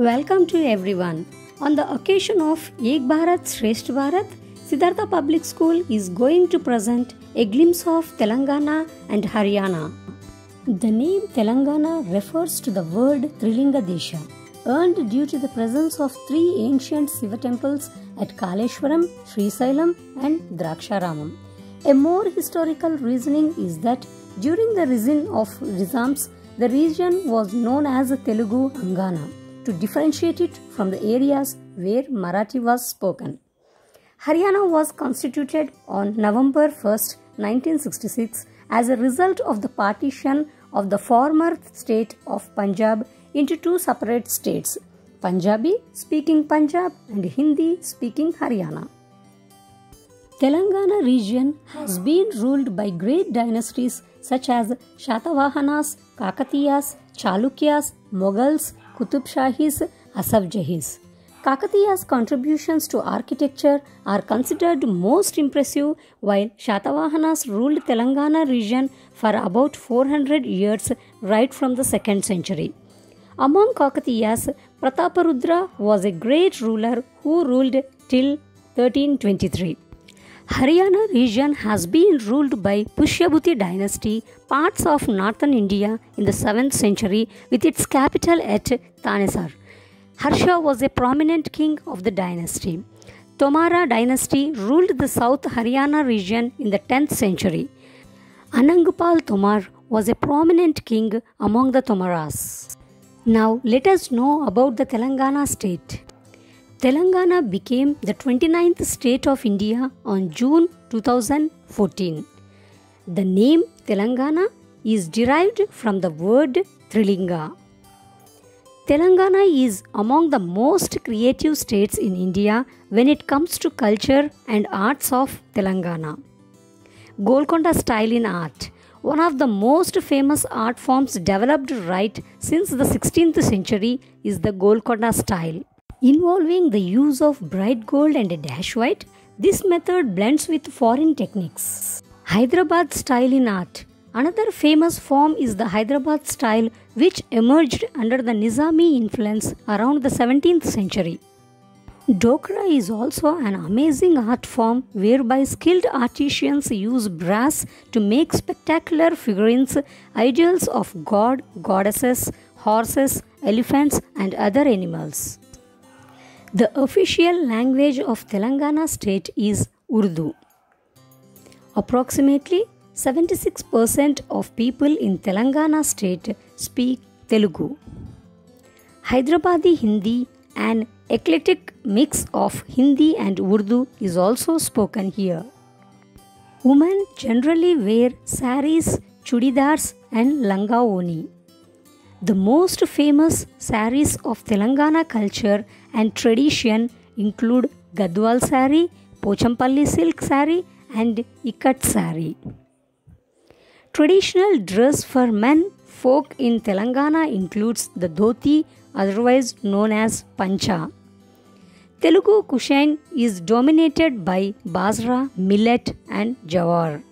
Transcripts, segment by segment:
Welcome to everyone. On the occasion of Ek Bharat Shresth Bharat, Siddhartha Public School is going to present a glimpse of Telangana and Haryana. The name Telangana refers to the word Trilinga Desha, earned due to the presence of three ancient Shiva temples at Kaleshwaram, Srisailam and Draksharamam. A more historical reasoning is that during the reign of Nizams, the region was known as Telugu Angana, to differentiate it from the areas where Marathi was spoken. Haryana was constituted on November 1, 1966 as a result of the partition of the former state of Punjab into two separate states, Punjabi speaking Punjab and Hindi speaking Haryana. Telangana region has been ruled by great dynasties such as Shatavahanas, Kakatiyas, Chalukyas, Mughals, Qutub Shahis, Asafjahis. Kakatiya's contributions to architecture are considered most impressive, while Shatavahanas ruled Telangana region for about 400 years right from the 2nd century. Among Kakatiyas, Prataparudra was a great ruler who ruled till 1323. Haryana region has been ruled by Pushyabhuti dynasty, parts of northern India in the 7th century with its capital at Thanesar. Harsha was a prominent king of the dynasty. Tomara dynasty ruled the South Haryana region in the 10th century. Anangpal Tomar was a prominent king among the Tomaras. Now let us know about the Telangana state. Telangana became the 29th state of India on June 2014. The name Telangana is derived from the word Trilinga. Telangana is among the most creative states in India when it comes to culture and arts of Telangana. Golconda style in art, one of the most famous art forms developed right since the 16th century, is the Golconda style. Involving the use of bright gold and a dash white, this method blends with foreign techniques. Hyderabad style in art. Another famous form is the Hyderabad style, which emerged under the Nizami influence around the 17th century. Dokra is also an amazing art form whereby skilled artisans use brass to make spectacular figurines, idols of god, goddesses, horses, elephants and other animals. The official language of Telangana state is Urdu. Approximately 76% of people in Telangana state speak Telugu. Hyderabadi Hindi, an eclectic mix of Hindi and Urdu, is also spoken here. Women generally wear saris, chudidars and langa oni. The most famous saris of Telangana culture and tradition include Gadwal sari, Pochampalli silk sari and Ikat sari. Traditional dress for men folk in Telangana includes the dhoti, otherwise known as pancha. Telugu cuisine is dominated by basra, millet and jawar.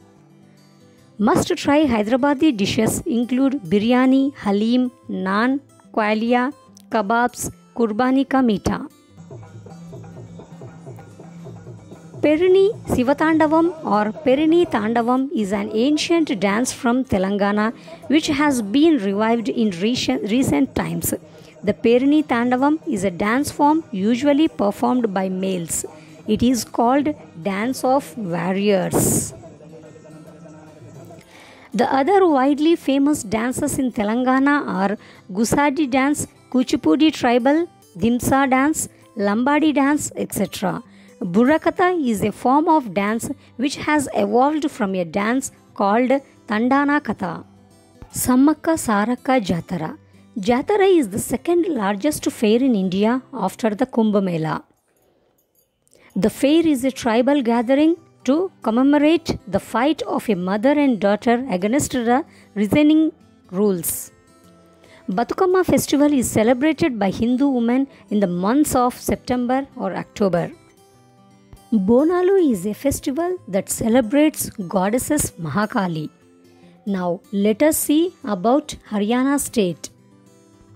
Must-try Hyderabadi dishes include biryani, halim, naan, qualia, kebabs, kurbani ka meetha. Perini Sivatandavam or Perini Tandavam is an ancient dance from Telangana which has been revived in recent times. The Perini Tandavam is a dance form usually performed by males. It is called Dance of Warriors. The other widely famous dances in Telangana are Gusadi dance, Kuchipudi tribal, Dimsa dance, Lambadi dance, etc. Burrakatha is a form of dance which has evolved from a dance called Tandana Katha. Sammaka Saraka Jatara. Jatara is the second largest fair in India after the Kumbh Mela. The fair is a tribal gathering to commemorate the fight of a mother and daughter against the reigning rules. Bathukamma festival is celebrated by Hindu women in the months of September or October. Bonalu is a festival that celebrates goddesses Mahakali. Now let us see about Haryana state.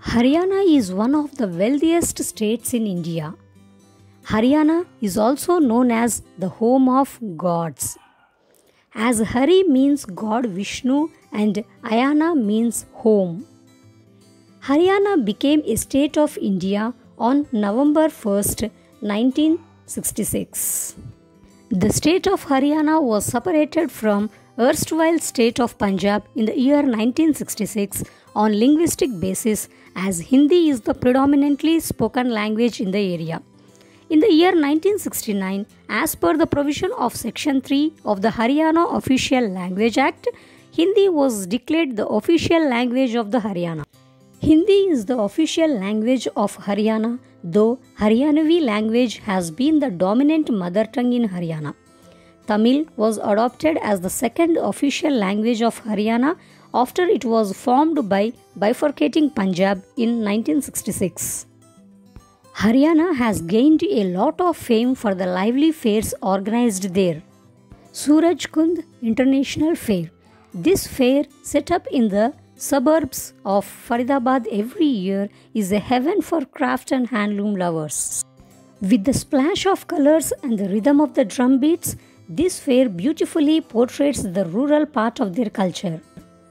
Haryana is one of the wealthiest states in India. Haryana is also known as the home of gods, as Hari means God Vishnu and Ayana means home. Haryana became a state of India on November 1st, 1966. The state of Haryana was separated from erstwhile state of Punjab in the year 1966 on linguistic basis, as Hindi is the predominantly spoken language in the area. In the year 1969, as per the provision of Section 3 of the Haryana Official Language Act, Hindi was declared the official language of the Haryana. Hindi is the official language of Haryana, though Haryanavi language has been the dominant mother tongue in Haryana. Tamil was adopted as the second official language of Haryana after it was formed by bifurcating Punjab in 1966. Haryana has gained a lot of fame for the lively fairs organized there. Surajkund International Fair. This fair, set up in the suburbs of Faridabad every year, is a heaven for craft and handloom lovers. With the splash of colors and the rhythm of the drum beats, this fair beautifully portrays the rural part of their culture.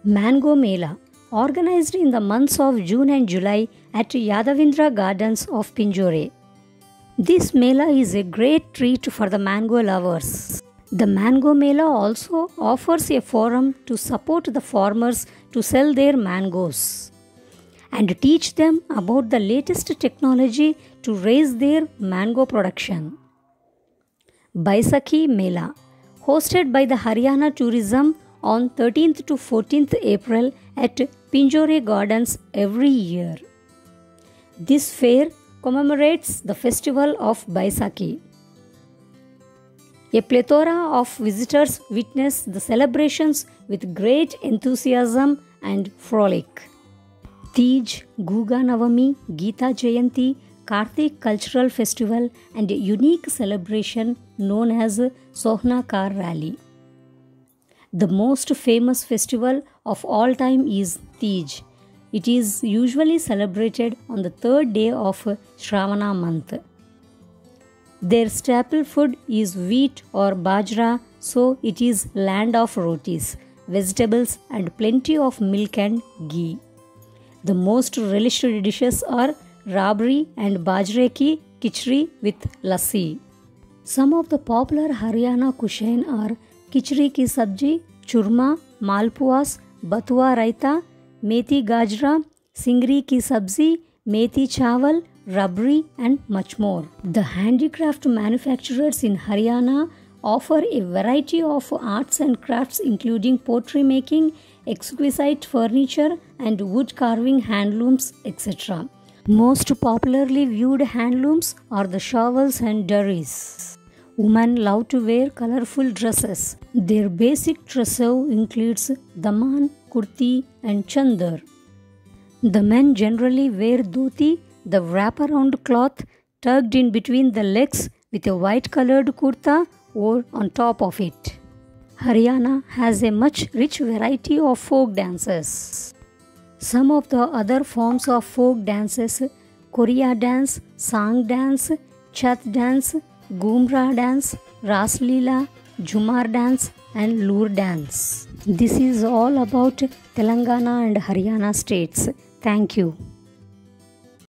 Mango Mela, organized in the months of June and July at Yadavindra Gardens of Pinjore. This Mela is a great treat for the mango lovers. The Mango Mela also offers a forum to support the farmers to sell their mangoes and teach them about the latest technology to raise their mango production. Baisakhi Mela, hosted by the Haryana Tourism on 13th to 14th April at Pinjore Gardens every year. This fair commemorates the festival of Baisakhi. A plethora of visitors witness the celebrations with great enthusiasm and frolic. Tej, Guga Navami, Geeta Jayanti, Kartik Cultural Festival and a unique celebration known as Sohna Car Rally. The most famous festival of all time is Tej. It is usually celebrated on the third day of Shravana month. Their staple food is wheat or bajra, so it is land of rotis, vegetables and plenty of milk and ghee. The most relished dishes are rabri and bajre ki khichdi with lassi. Some of the popular Haryana cuisine are khichdi ki sabji, churma, malpuas, batua raita, methi gajra, singri ki sabzi, methi chawal, rabri and much more. The handicraft manufacturers in Haryana offer a variety of arts and crafts including pottery making, exquisite furniture and wood carving handlooms, etc. Most popularly viewed handlooms are the shawls and durries. Women love to wear colorful dresses. Their basic trousseau includes daman, kurti and chandar. The men generally wear dhoti, the wraparound cloth tucked in between the legs with a white colored kurta or on top of it. Haryana has a much rich variety of folk dances. Some of the other forms of folk dances: Korea dance, Sang dance, Chat dance, Gumra dance, Ras Leela, Jhumar dance and Lur dance. This is all about Telangana and Haryana states. Thank you.